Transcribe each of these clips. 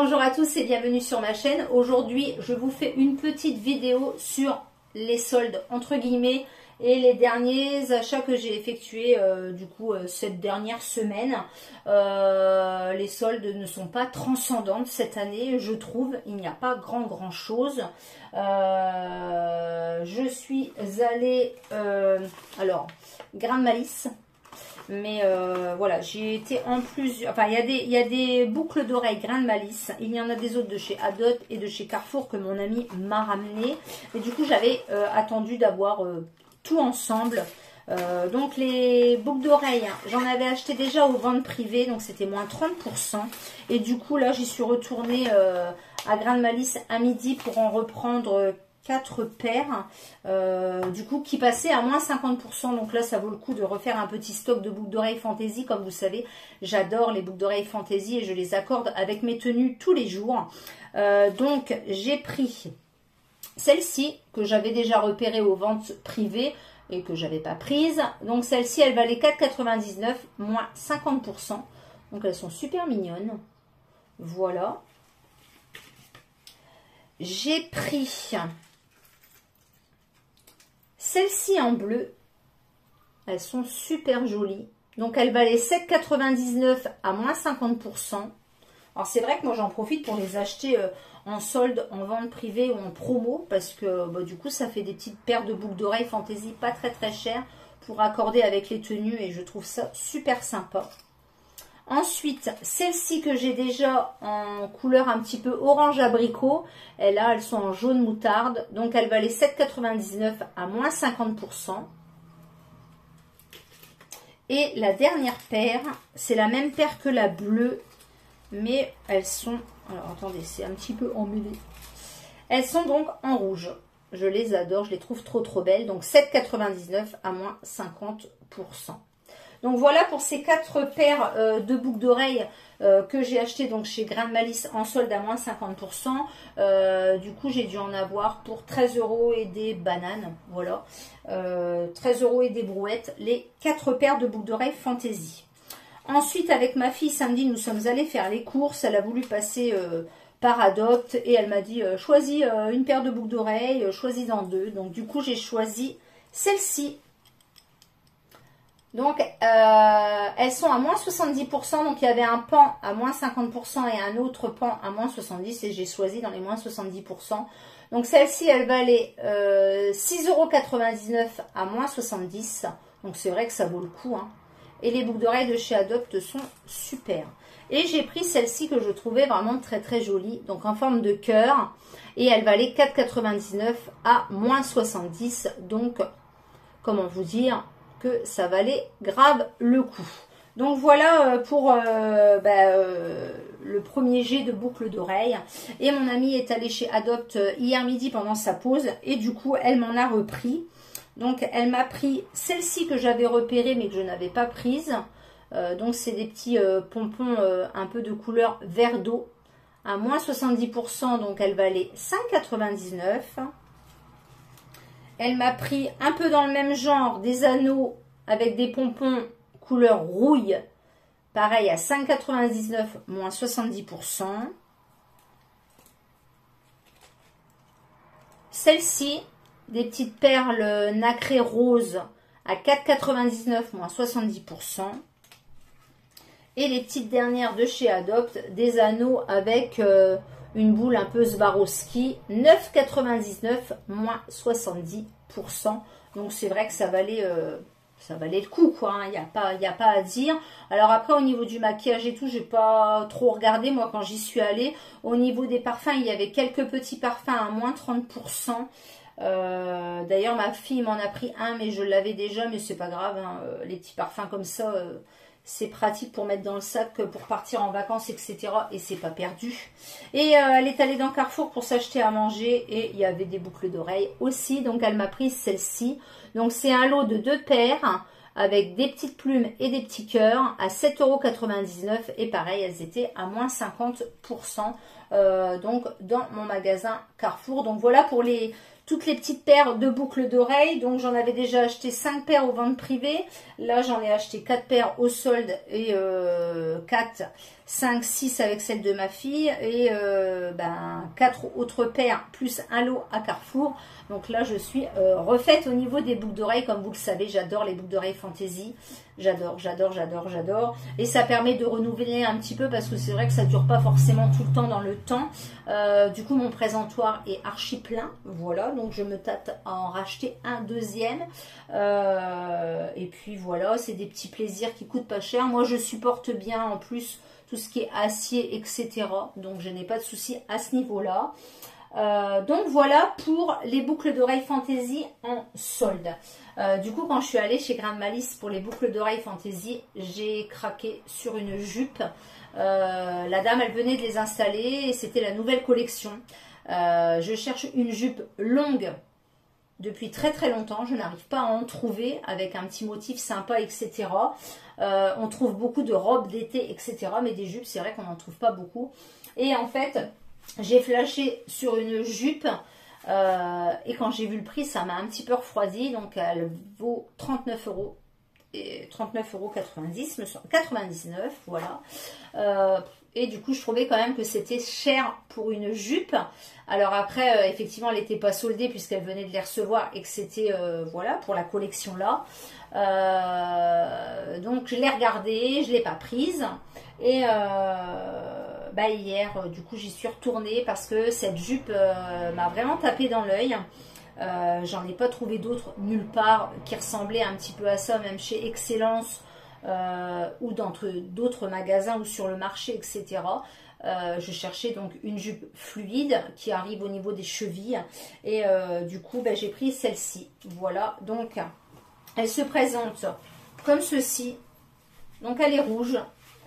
Bonjour à tous et bienvenue sur ma chaîne. Aujourd'hui, je vous fais une petite vidéo sur les soldes entre guillemets et les derniers achats que j'ai effectués cette dernière semaine. Les soldes ne sont pas transcendantes cette année, je trouve. Il n'y a pas grand chose. Je suis allée grain de malice. Mais voilà, j'ai été en plus, enfin il y a des boucles d'oreilles grain de malice, il y en a des autres de chez Adot et de chez Carrefour que mon ami m'a ramené, et du coup j'avais attendu d'avoir tout ensemble. Donc les boucles d'oreilles, j'en avais acheté déjà aux ventes privées, donc c'était moins 30%, et du coup là j'y suis retournée à grain de malice à midi pour en reprendre 4 paires, du coup qui passaient à moins 50%, donc là ça vaut le coup de refaire un petit stock de boucles d'oreilles fantaisie. Comme vous savez, j'adore les boucles d'oreilles fantaisie et je les accorde avec mes tenues tous les jours. Donc j'ai pris celle-ci que j'avais déjà repérée aux ventes privées et que j'avais pas prise. Donc celle-ci elle valait 4,99 moins 50%, donc elles sont super mignonnes. Voilà, j'ai pris celles-ci en bleu, elles sont super jolies. Donc elles valaient 7,99 à moins 50%. Alors c'est vrai que moi j'en profite pour les acheter en solde, en vente privée ou en promo, parce que du coup ça fait des petites paires de boucles d'oreilles fantaisie pas très chères pour accorder avec les tenues, et je trouve ça super sympa. Ensuite, celles-ci que j'ai déjà en couleur un petit peu orange abricot, et là elles sont en jaune moutarde, donc elles valaient 7,99 à moins 50%. Et la dernière paire, c'est la même paire que la bleue, mais elles sont, alors attendez, c'est un petit peu emmêlé. Elles sont donc en rouge. Je les adore, je les trouve trop belles, donc 7,99 à moins 50%. Donc voilà pour ces 4 paires de boucles d'oreilles que j'ai achetées donc chez Grain de Malice en solde à moins 50%. Du coup j'ai dû en avoir pour 13 € et des bananes. Voilà, 13 € et des brouettes, les 4 paires de boucles d'oreilles fantaisie. Ensuite avec ma fille samedi nous sommes allés faire les courses. Elle a voulu passer par Adot et elle m'a dit choisis une paire de boucles d'oreilles, choisis-en 2. Donc du coup j'ai choisi celle-ci. Donc, elles sont à moins 70%. Donc, il y avait un pan à moins 50% et un autre pan à moins 70%. Et j'ai choisi dans les moins 70%. Donc, celle-ci, elle valait 6,99 € à moins 70. Donc, c'est vrai que ça vaut le coup, hein. Et les boucles d'oreilles de chez Adopt sont super. Et j'ai pris celle-ci que je trouvais vraiment très jolie. Donc, en forme de cœur. Et elle valait 4,99 à moins 70. Donc, comment vous dire que ça valait grave le coup. Donc voilà pour le premier jet de boucles d'oreilles. Et mon amie est allée chez Adopt hier midi pendant sa pause, et du coup elle m'en a repris. Donc elle m'a pris celle-ci que j'avais repérée mais que je n'avais pas prise. Donc c'est des petits pompons un peu de couleur vert d'eau à moins 70%, donc elle valait 5,99 €. Elle m'a pris un peu dans le même genre des anneaux avec des pompons couleur rouille, pareil à 5,99 moins 70%. Celle-ci, des petites perles nacrées roses à 4,99 moins 70%. Et les petites dernières de chez Adopt, des anneaux avec une boule un peu Swarovski, 9,99 moins 70%. Donc c'est vrai que ça valait le coup, quoi, hein. Il n'y a pas à dire. Alors après au niveau du maquillage et tout, j'ai pas trop regardé moi quand j'y suis allée. Au niveau des parfums, il y avait quelques petits parfums à moins 30%. D'ailleurs ma fille m'en a pris un, mais je l'avais déjà, mais c'est pas grave, hein. Les petits parfums comme ça, c'est pratique pour mettre dans le sac, pour partir en vacances, etc. Et c'est pas perdu. Et elle est allée dans Carrefour pour s'acheter à manger. Et il y avait des boucles d'oreilles aussi. Donc elle m'a pris celle-ci. Donc c'est un lot de 2 paires avec des petites plumes et des petits cœurs à 7,99 €. Et pareil, elles étaient à moins 50%. Donc dans mon magasin Carrefour. Donc voilà pour les toutes les petites paires de boucles d'oreilles. Donc j'en avais déjà acheté 5 paires aux ventes privées. Là j'en ai acheté 4 paires au solde et 4, 5, 6 avec celle de ma fille. Et 4 autres paires plus un lot à Carrefour. Donc là je suis refaite au niveau des boucles d'oreilles. Comme vous le savez, j'adore les boucles d'oreilles fantaisie. J'adore. Et ça permet de renouveler un petit peu parce que c'est vrai que ça dure pas forcément tout le temps dans le temps. Du coup mon présentoir est archi plein. Voilà, donc je me tâte à en racheter un deuxième. Et puis voilà, c'est des petits plaisirs qui coûtent pas cher. Moi je supporte bien en plus tout ce qui est acier, etc. Donc je n'ai pas de souci à ce niveau-là. Donc voilà pour les boucles d'oreilles fantaisie en solde. Du coup quand je suis allée chez Grain de Malice pour les boucles d'oreilles fantaisie, j'ai craqué sur une jupe. La dame elle venait de les installer et c'était la nouvelle collection. Je cherche une jupe longue depuis très très longtemps, je n'arrive pas à en trouver avec un petit motif sympa, etc. On trouve beaucoup de robes d'été, etc. Mais des jupes, c'est vrai qu'on n'en trouve pas beaucoup. Et en fait, j'ai flashé sur une jupe et quand j'ai vu le prix, ça m'a un petit peu refroidi. Donc elle vaut 39 euros. Et 39,90 €, 99, voilà. Et du coup, je trouvais quand même que c'était cher pour une jupe. Alors après, effectivement, elle n'était pas soldée puisqu'elle venait de les recevoir et que c'était, voilà, pour la collection là. Donc, je l'ai regardée, je ne l'ai pas prise. Et hier, du coup, j'y suis retournée parce que cette jupe m'a vraiment tapé dans l'œil. J'en ai pas trouvé d'autres nulle part qui ressemblaient un petit peu à ça, même chez Excellence ou dans d'autres magasins ou sur le marché, etc. Je cherchais donc une jupe fluide qui arrive au niveau des chevilles et du coup j'ai pris celle-ci. Voilà, donc elle se présente comme ceci. Donc elle est rouge,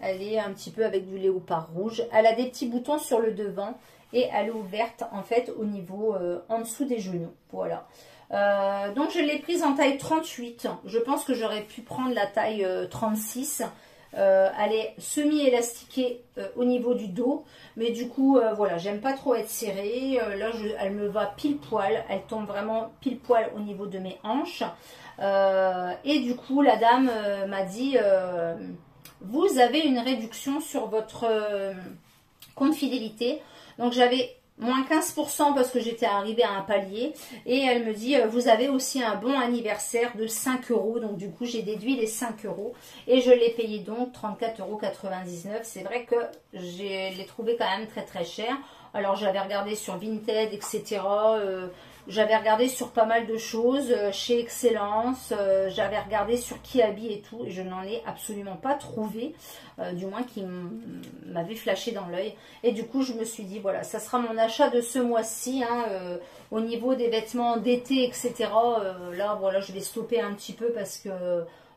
elle est un petit peu avec du léopard rouge. Elle a des petits boutons sur le devant. Et elle est ouverte en fait au niveau en dessous des genoux. Voilà. Donc je l'ai prise en taille 38. Je pense que j'aurais pu prendre la taille 36. Elle est semi-élastiquée au niveau du dos. Mais du coup, voilà, j'aime pas trop être serrée. Là, elle me va pile poil. Elle tombe vraiment pile poil au niveau de mes hanches. Et du coup, la dame m'a dit, vous avez une réduction sur votre compte fidélité. Donc j'avais moins 15% parce que j'étais arrivée à un palier. Et elle me dit, vous avez aussi un bon anniversaire de 5 €. Donc du coup, j'ai déduit les 5 €. Et je l'ai payé donc 34,99 €. C'est vrai que je l'ai trouvé quand même très très cher. Alors j'avais regardé sur Vinted, etc. J'avais regardé sur pas mal de choses, chez Excellence, j'avais regardé sur Kiabi et tout, et je n'en ai absolument pas trouvé, du moins qui m'avait flashé dans l'œil. Et du coup, je me suis dit, voilà, ça sera mon achat de ce mois-ci, au niveau des vêtements d'été, etc. Là, voilà, je vais stopper un petit peu parce que,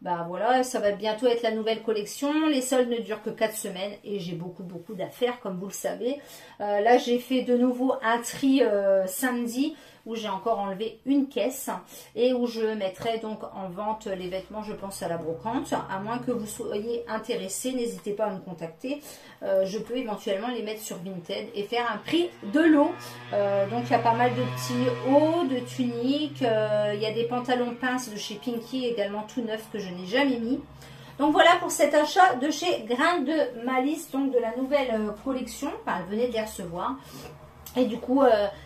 voilà, ça va bientôt être la nouvelle collection. Les soldes ne durent que 4 semaines et j'ai beaucoup d'affaires, comme vous le savez. Là, j'ai fait de nouveau un tri samedi, où j'ai encore enlevé une caisse et où je mettrai donc en vente les vêtements, je pense, à la brocante. À moins que vous soyez intéressé, n'hésitez pas à me contacter. Je peux éventuellement les mettre sur Vinted et faire un prix de lot. Donc il y a pas mal de petits hauts, de tuniques, il y a des pantalons pinces de chez Pinky également tout neufs que je n'ai jamais mis. Donc voilà pour cet achat de chez Grain de Malice, donc de la nouvelle collection. Enfin, elle venait de les recevoir. Et du coup,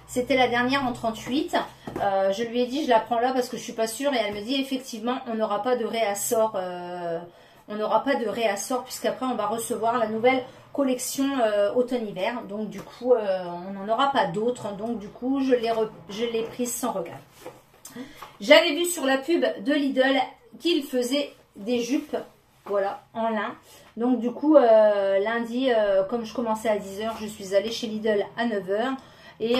c'était la dernière en 38. Je lui ai dit, je la prends là parce que je suis pas sûre. Et elle me dit, effectivement, on n'aura pas de réassort. On n'aura pas de réassort puisqu'après, on va recevoir la nouvelle collection automne-hiver. Donc, du coup, on n'en aura pas d'autres. Donc, du coup, je l'ai prise sans regret. J'avais vu sur la pub de Lidl qu'il faisait des jupes, voilà, en lin. Donc du coup, lundi, comme je commençais à 10 h, je suis allée chez Lidl à 9 h. Et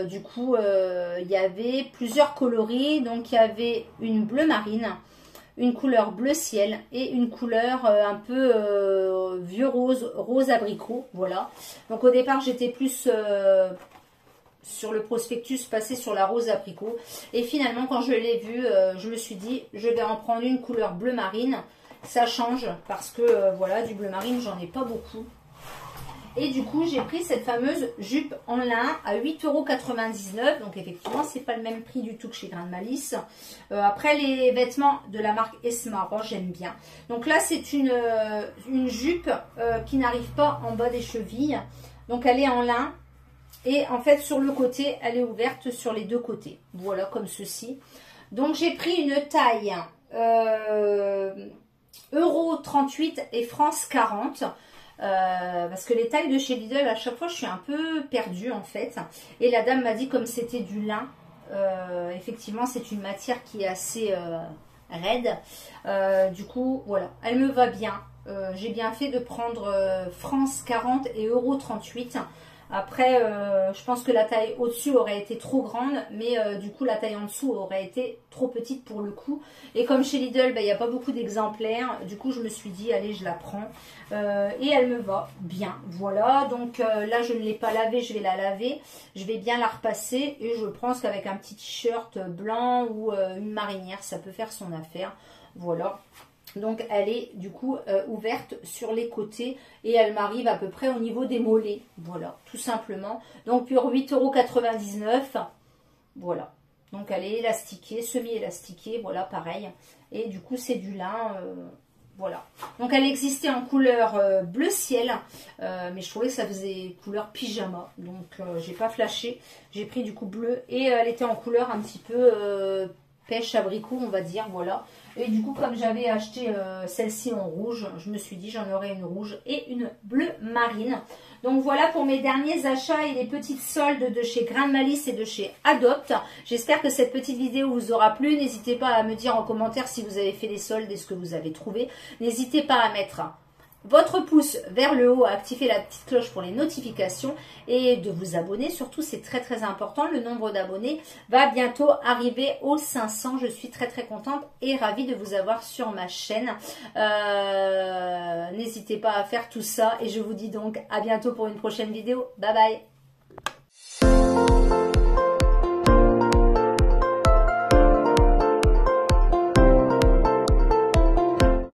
du coup, il y avait plusieurs coloris. Donc il y avait une bleu marine, une couleur bleu ciel et une couleur un peu vieux rose, rose abricot. Voilà. Donc au départ, j'étais plus sur le prospectus passé sur la rose abricot. Et finalement, quand je l'ai vu, je me suis dit, je vais en prendre une couleur bleu marine. Ça change parce que voilà, du bleu marine, j'en ai pas beaucoup. Et du coup, j'ai pris cette fameuse jupe en lin à 8,99 €. Donc effectivement, c'est pas le même prix du tout que chez Grain de Malice. Après, les vêtements de la marque Esmara, j'aime bien. Donc là, c'est une jupe qui n'arrive pas en bas des chevilles. Donc elle est en lin. Et en fait, sur le côté, elle est ouverte sur les deux côtés. Voilà, comme ceci. Donc j'ai pris une taille Euro 38 et France 40. Parce que les tailles de chez Lidl, à chaque fois, je suis un peu perdue en fait. Et la dame m'a dit comme c'était du lin, effectivement, c'est une matière qui est assez raide. Du coup, voilà, elle me va bien. J'ai bien fait de prendre France 40 et Euro 38. Après, je pense que la taille au-dessus aurait été trop grande, mais du coup, la taille en dessous aurait été trop petite pour le coup. Et comme chez Lidl, il n'y a pas beaucoup d'exemplaires, du coup, je me suis dit, allez, je la prends. Et elle me va bien. Voilà, donc là, je ne l'ai pas lavée, je vais la laver. Je vais bien la repasser et je pense qu'avec un petit t-shirt blanc ou une marinière, ça peut faire son affaire. Voilà. Donc elle est du coup ouverte sur les côtés et elle m'arrive à peu près au niveau des mollets. Voilà, tout simplement. Donc pour 8,99 €. Voilà. Donc elle est élastiquée, semi-élastiquée. Voilà, pareil. Et du coup c'est du lin. Voilà. Donc elle existait en couleur bleu ciel. Mais je trouvais que ça faisait couleur pyjama. Donc j'ai pas flashé. J'ai pris du coup bleu. Et elle était en couleur un petit peu pêche abricot, on va dire. Voilà. Et du coup, comme j'avais acheté celle-ci en rouge, je me suis dit j'en aurai une rouge et une bleue marine. Donc voilà pour mes derniers achats et les petites soldes de chez Grain de Malice et de chez Adopt. J'espère que cette petite vidéo vous aura plu. N'hésitez pas à me dire en commentaire si vous avez fait les soldes et ce que vous avez trouvé. N'hésitez pas à mettre votre pouce vers le haut, à activer la petite cloche pour les notifications et de vous abonner. Surtout, c'est très très important. Le nombre d'abonnés va bientôt arriver aux 500. Je suis très très contente et ravie de vous avoir sur ma chaîne. N'hésitez pas à faire tout ça et je vous dis donc à bientôt pour une prochaine vidéo. Bye bye.